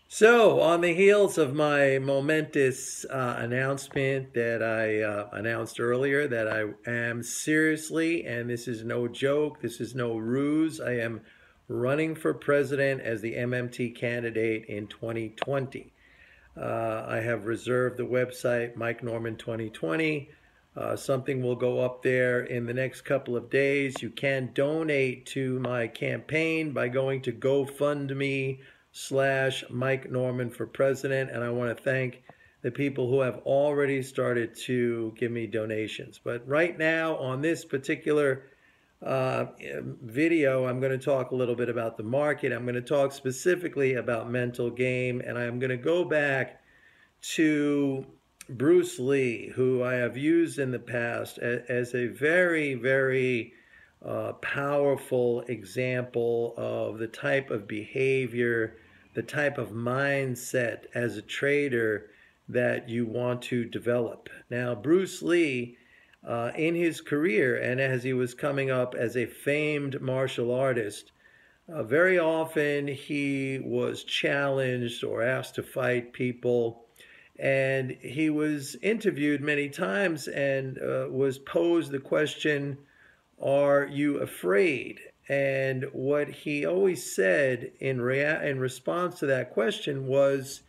So, on the heels of my momentous announcement that I announced earlier, that I am seriously, and this is no joke, this is no ruse, I am running for president as the MMT candidate in 2020. I have reserved the website Mike Norman 2020. Something will go up there in the next couple of days. You can donate to my campaign by going to GoFundMe/Mike Norman for President. And I want to thank the people who have already started to give me donations. But right now, on this particular uh, video, I'm going to talk a little bit about the market. I'm going to talk specifically about mental game, and I'm going to go back to Bruce Lee, who I have used in the past as a very, very powerful example of the type of behavior, the type of mindset as a trader that you want to develop. Now, Bruce Lee, in his career and as he was coming up as a famed martial artist, very often he was challenged or asked to fight people, and he was interviewed many times and was posed the question, are you afraid? And what he always said in response to that question was,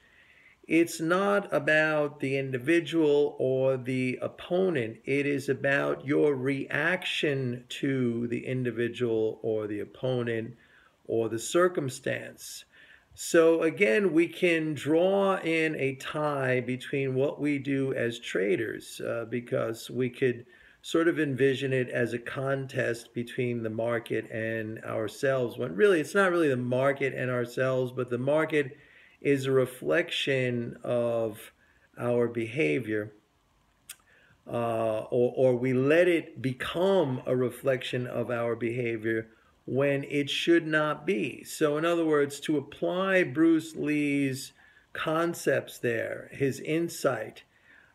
it's not about the individual or the opponent. It is about your reaction to the individual or the opponent or the circumstance. So again, we can draw in a tie between what we do as traders, because we could sort of envision it as a contest between the market and ourselves, when really it's not really the market and ourselves, but the market is a reflection of our behavior, or we let it become a reflection of our behavior when it should not be. So, in other words, to apply Bruce Lee's concepts there, his insight,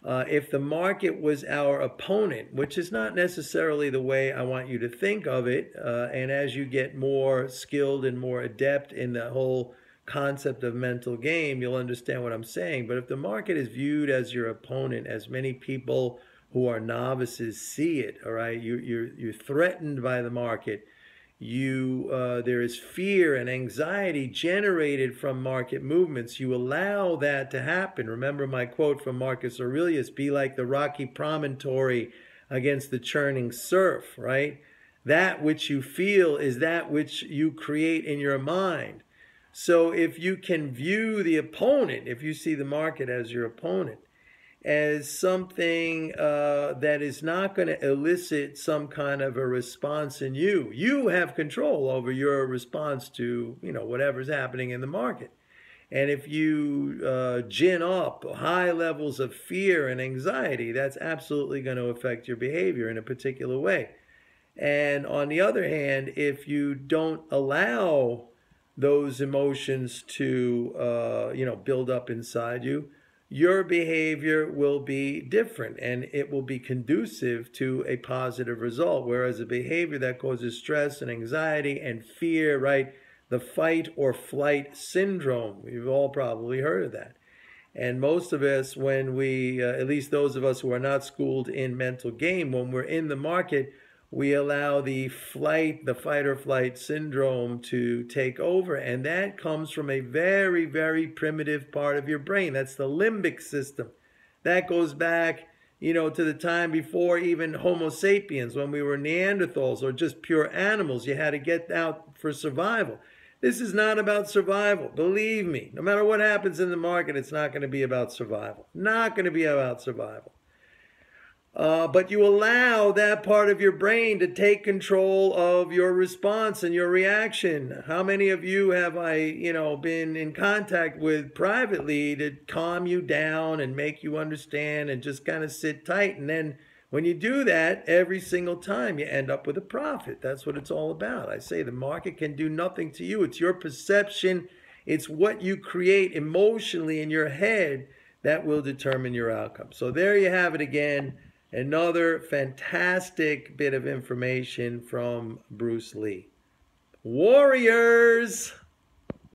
if the market was our opponent, which is not necessarily the way I want you to think of it, and as you get more skilled and more adept in the whole concept of mental game, you'll understand what I'm saying. But if the market is viewed as your opponent, as many people who are novices see it, all right, you're threatened by the market. There is fear and anxiety generated from market movements. You allow that to happen. Remember my quote from Marcus Aurelius: "Be like the rocky promontory against the churning surf." Right? That which you feel is that which you create in your mind. So if you can view the opponent, if you see the market as your opponent, as something that is not going to elicit some kind of a response in you, you have control over your response to whatever's happening in the market. And if you gin up high levels of fear and anxiety, that's absolutely going to affect your behavior in a particular way. And on the other hand, if you don't allow those emotions to build up inside you, your behavior will be different and it will be conducive to a positive result. Whereas a behavior that causes stress and anxiety and fear, right? The fight or flight syndrome, we've all probably heard of that. And most of us, when we, at least those of us who are not schooled in mental game, when we're in the market, we allow the fight or flight syndrome to take over. And that comes from a very, very primitive part of your brain. That's the limbic system. That goes back, to the time before even Homo sapiens, when we were Neanderthals or just pure animals. You had to get out for survival. This is not about survival. Believe me, no matter what happens in the market, it's not going to be about survival. Not going to be about survival. But you allow that part of your brain to take control of your response and your reaction. How many of you have I, been in contact with privately to calm you down and make you understand and just kind of sit tight? And then when you do that, every single time you end up with a profit. That's what it's all about. I say the market can do nothing to you. It's your perception. It's what you create emotionally in your head that will determine your outcome. So there you have it again. Another fantastic bit of information from Bruce Lee. Warriors!